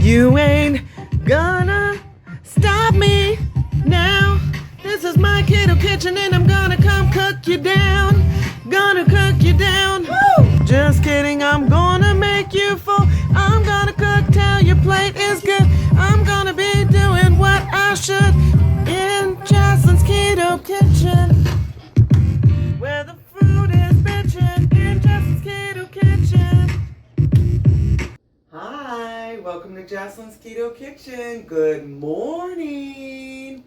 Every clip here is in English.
You ain't gonna stop me now. This is my Keto kitchen and I'm gonna come cook you down. Gonna cook you down. Woo! Just kidding, I'm gonna make you full. I'm gonna cook till your plate is good. I'm gonna be doing what I should in Jaslyn's Keto kitchen, where the food is bitchin' in Jaslyn's Keto kitchen. Hi, welcome to Jaslyn's Keto kitchen. Good morning.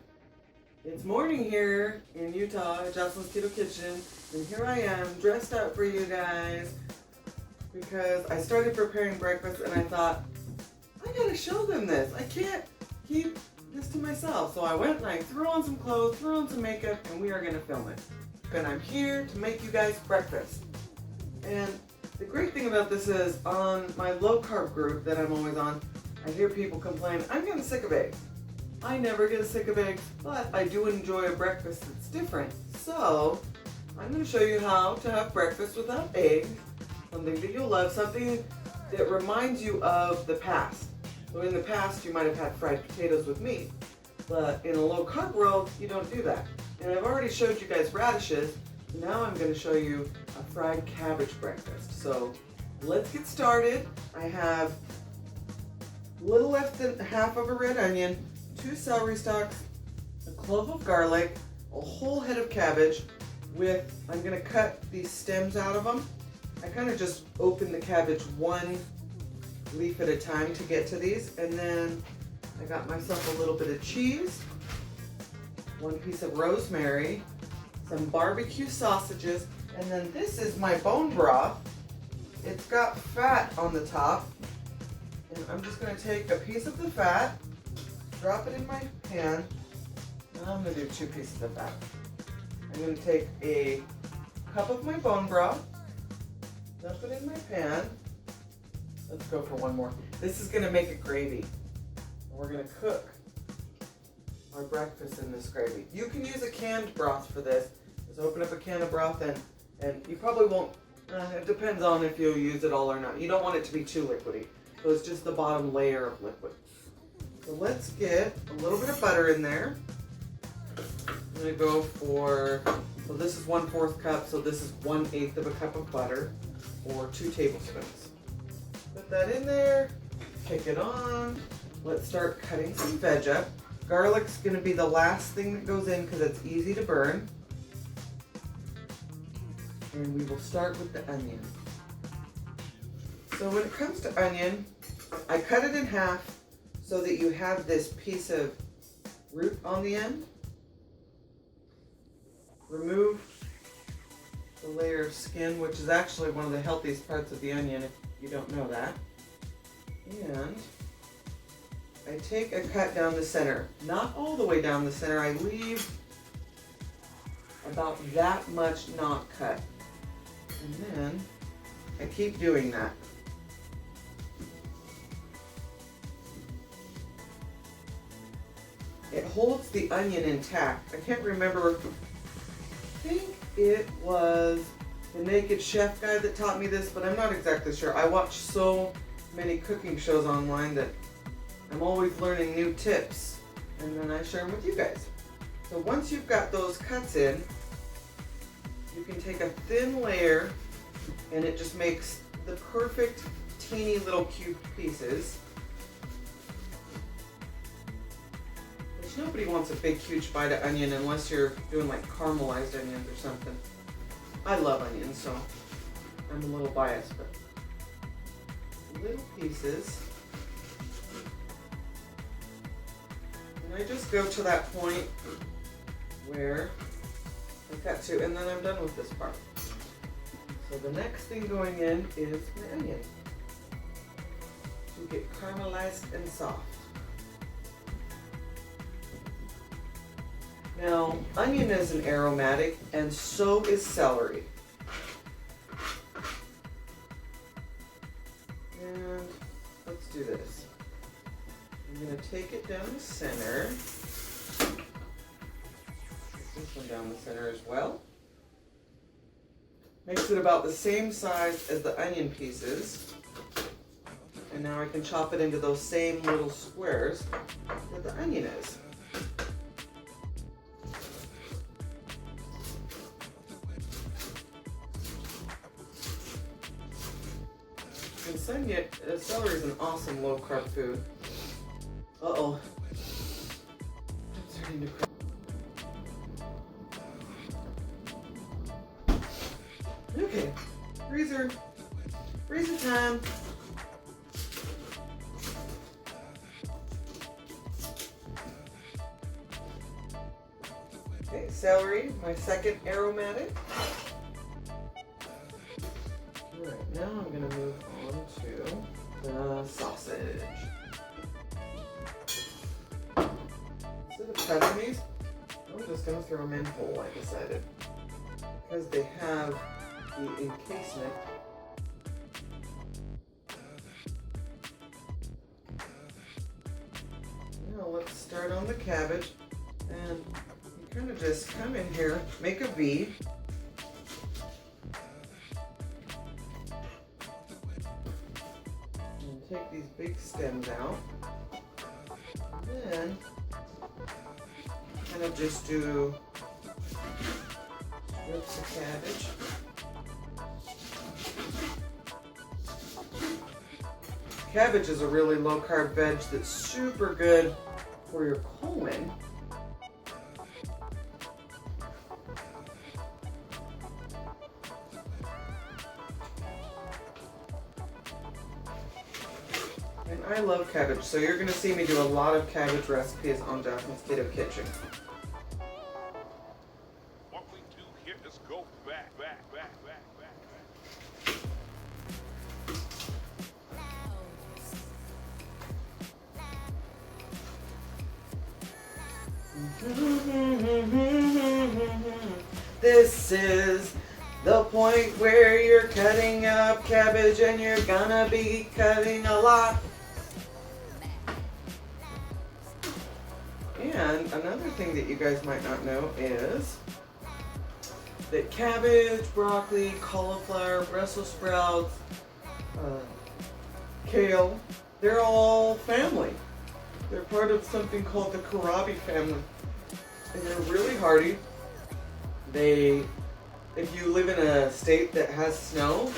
It's morning here in Utah at Jaslyn's Keto kitchen, and here I am dressed up for you guys because I started preparing breakfast and I thought, I gotta show them this. I can't keep this to myself. So I went and I threw on some clothes, threw on some makeup, and we are gonna film it. And I'm here to make you guys breakfast. And the great thing about this is on my low carb group that I'm always on, I hear people complain, I'm getting sick of eggs. I never get sick of eggs, but I do enjoy a breakfast that's different. So I'm going to show you how to have breakfast without eggs, something that you'll love, something that reminds you of the past. So in the past you might have had fried potatoes with meat, but in a low carb world you don't do that. And I've already showed you guys radishes, now I'm going to show you a fried cabbage breakfast. So let's get started. I have a little less than half of a red onion, 2 celery stalks, a clove of garlic, a whole head of cabbage I'm going to cut these stems out of them. I kind of just open the cabbage one leaf at a time to get to these. And then I got myself a little bit of cheese, 1 piece of rosemary, some barbecue sausages, and then this is my bone broth. It's got fat on the top, and I'm just going to take a piece of the fat, drop it in my pan. Now I'm going to do 2 pieces of fat. I'm going to take a cup of my bone broth, dump it in my pan. Let's go for one more. This is going to make a gravy. We're going to cook our breakfast in this gravy. You can use a canned broth for this. Just open up a can of broth and you probably won't, it depends on if you'll use it all or not. You don't want it to be too liquidy. So it's just the bottom layer of liquid. So let's get a little bit of butter in there. I'm going to go for, so this is 1/4 cup, so this is 1/8 of a cup of butter, or 2 tablespoons. Put that in there, kick it on. Let's start cutting some veg up. Garlic's going to be the last thing that goes in because it's easy to burn. And we will start with the onion. So when it comes to onion, I cut it in half so that you have this piece of root on the end. Remove the layer of skin, which is actually one of the healthiest parts of the onion if you don't know that. And I take a cut down the center. Not all the way down the center. I leave about that much not cut. And then I keep doing that. It holds the onion intact. I can't remember, I think it was the Naked Chef guy that taught me this, but I'm not exactly sure. I watch so many cooking shows online that I'm always learning new tips, and then I share them with you guys. So once you've got those cuts in, you can take a thin layer, and it just makes the perfect teeny little cube pieces. Which nobody wants a big huge bite of onion unless you're doing like caramelized onions or something. I love onions, so I'm a little biased, but little pieces. And I just go to that point where I cut to, and then I'm done with this part. So the next thing going in is the onion to get caramelized and soft. Now, onion is an aromatic, and so is celery. And let's do this. I'm going to take it down the center. Put this one down the center as well. Makes it about the same size as the onion pieces. And now I can chop it into those same little squares that the onion is. And celery is an awesome low-carb food. Uh-oh. I'm starting to cry. Okay, freezer time. Okay, celery, my second aromatic. All right, now I'm gonna move on to the sausage. Instead of cutting these, I'm just gonna throw them in whole, I decided. Because they have the encasement. Now let's start on the cabbage, and you kind of just come in here, make a V. And take these big stems out. And then kind of just do strips of cabbage. Cabbage is a really low carb veg that's super good for your colon. And I love cabbage, so you're going to see me do a lot of cabbage recipes on Jaslyn's Keto Kitchen. What we do here is go back. This is the point where you're cutting up cabbage and you're gonna be cutting a lot. And another thing that you guys might not know is that cabbage, broccoli, cauliflower, Brussels sprouts, kale, they're all family. They're part of something called the Cabbage family. And they're really hardy. If you live in a state that has snow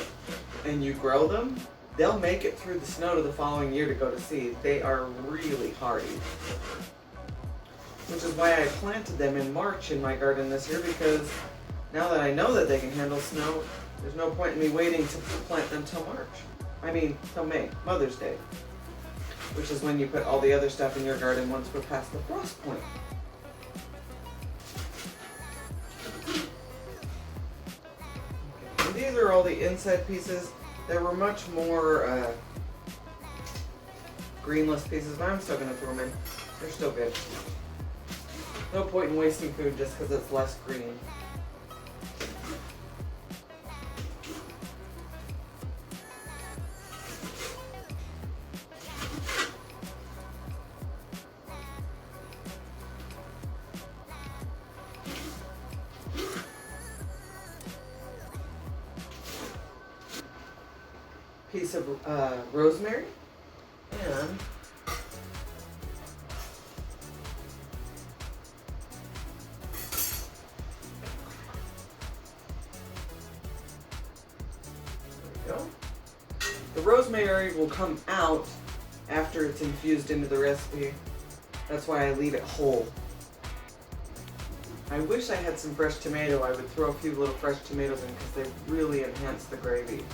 and you grow them, they'll make it through the snow to the following year to go to seed. They are really hardy. Which is why I planted them in March in my garden this year, because now that I know that they can handle snow, there's no point in me waiting to plant them till till May, Mother's Day. Which is when you put all the other stuff in your garden once we're past the frost point. And these are all the inside pieces. There were much more greenless pieces, but I'm still going to throw them in. They're still good. No point in wasting food just because it's less green. Piece of rosemary and go. The rosemary will come out after it's infused into the recipe. That's why I leave it whole. I wish I had some fresh tomato. I would throw a few little fresh tomatoes in because they really enhance the gravy.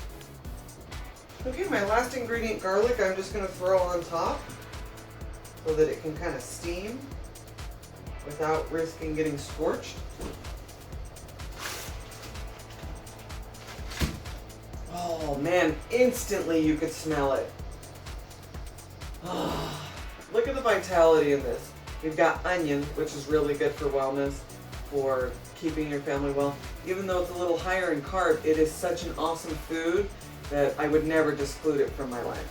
Okay, my last ingredient, garlic, I'm just going to throw on top so that it can kind of steam without risking getting scorched. Oh man, instantly you could smell it. Oh, look at the vitality in this. We've got onion, which is really good for wellness, for keeping your family well. Even though it's a little higher in carb, it is such an awesome food that I would never exclude it from my life.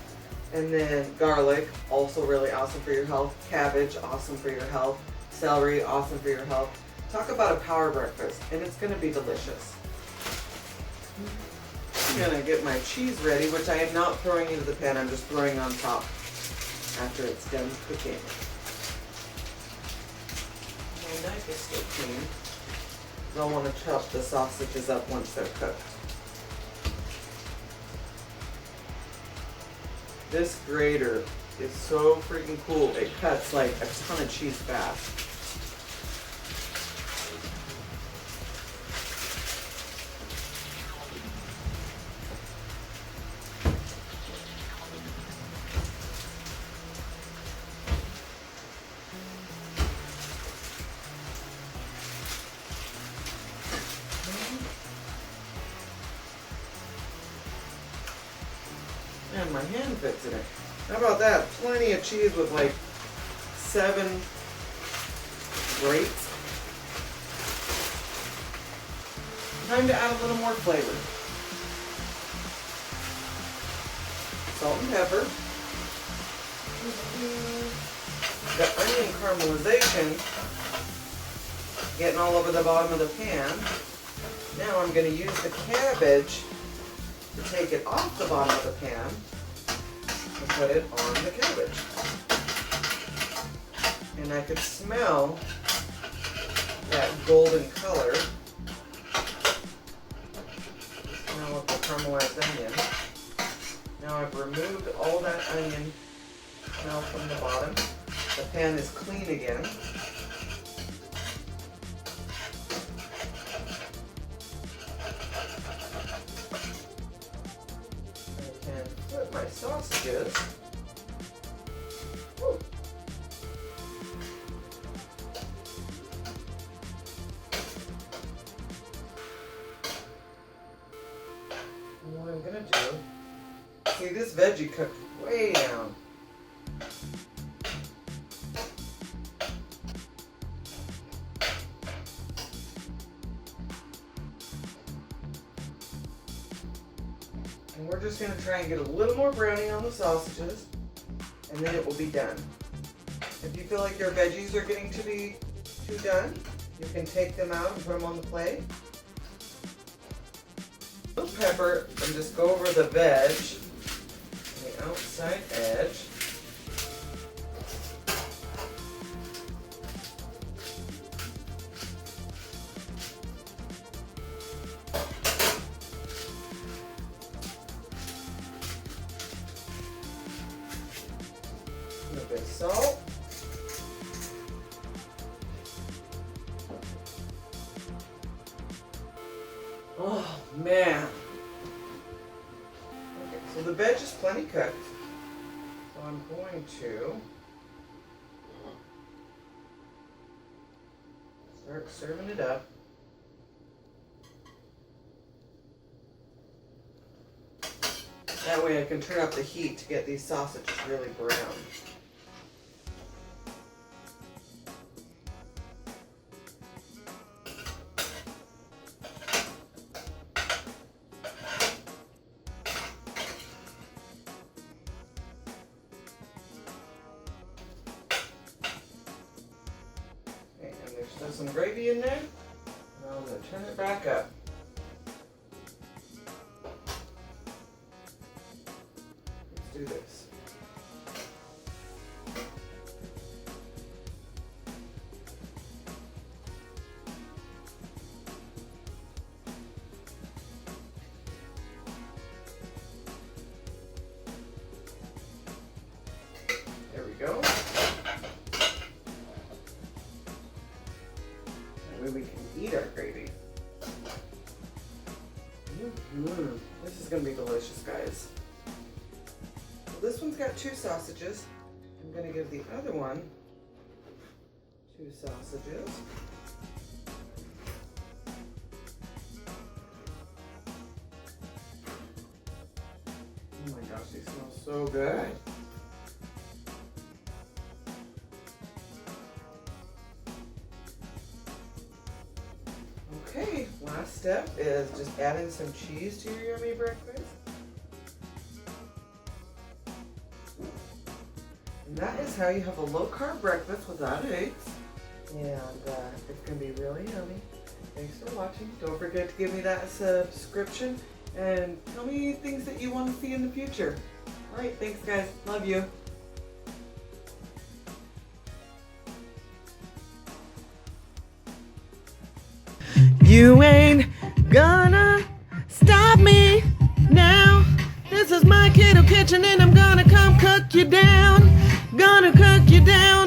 And then garlic, also really awesome for your health. Cabbage, awesome for your health. Celery, awesome for your health. Talk about a power breakfast, and it's going to be delicious. I'm gonna get my cheese ready, which I am not throwing into the pan, I'm just throwing on top after it's done cooking. My knife is still clean. I don't want to chop the sausages up once they're cooked. This grater is so freaking cool. It cuts like a ton of cheese fast. And my hand fits in it. How about that? Plenty of cheese with like 7 grates. Time to add a little more flavor. Salt and pepper. The onion caramelization getting all over the bottom of the pan. Now I'm going to use the cabbage to take it off the bottom of the pan and put it on the cabbage. And I could smell that golden color. The smell of the caramelized onion. Now I've removed all that onion smell from the bottom. The pan is clean again. Put my sausages. Woo. And what I'm gonna do, see this veggie cooked way down. And we're just going to try and get a little more browning on the sausages, and then it will be done. If you feel like your veggies are getting to be too done, you can take them out and put them on the plate. A little pepper, and just go over the veg, on the outside edge. A bit of salt. Oh man. Okay, so the veg is plenty cooked. So I'm going to start serving it up. That way I can turn up the heat to get these sausages really brown. There's still some gravy in there. Now I'm going to turn it back up. Let's do this. There we go. We can eat our gravy. This is going to be delicious, guys. So this one's got 2 sausages. I'm going to give the other one 2 sausages. Oh my gosh, they smell so good. Okay, last step is just adding some cheese to your yummy breakfast. And that is how you have a low-carb breakfast without eggs. And it's going to be really yummy. Thanks for watching. Don't forget to give me that subscription and tell me things that you want to see in the future. All right, thanks guys. Love you. You ain't gonna stop me now. This is my Keto kitchen and I'm gonna come cook you down. Gonna cook you down.